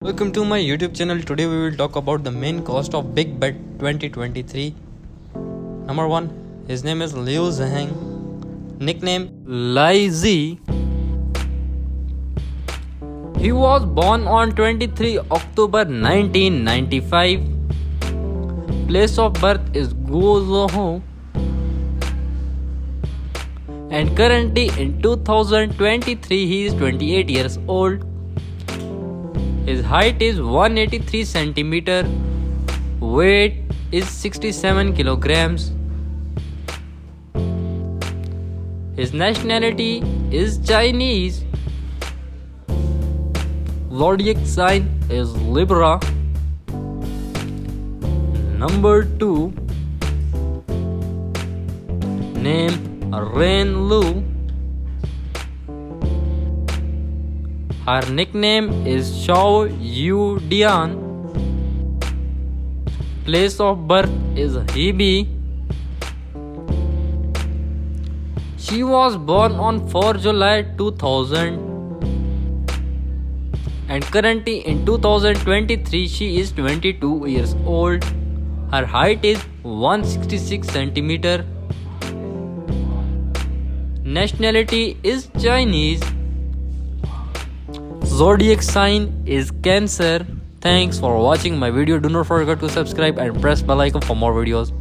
Welcome to my YouTube channel. Today we will talk about the main cost of Big Bet 2023. Number 1. His name is Zhang, nickname Lizy. He was born on 23 October 1995. Place of birth is Guizhou. And currently in 2023 he is 28 years old. His height is 183 centimeter, weight is 67 kilograms. His nationality is Chinese. Zodiac sign is Libra. Number 2. Name Ren Lu. Her nickname is Xiao Yu Dian. Place of birth is Hebei. She was born on 4 July 2000 and currently in 2023 she is 22 years old. Her height is 166 centimeter. Nationality is Chinese. Zodiac sign is Cancer. Thanks for watching my video. Do not forget to subscribe and press bell icon for more videos.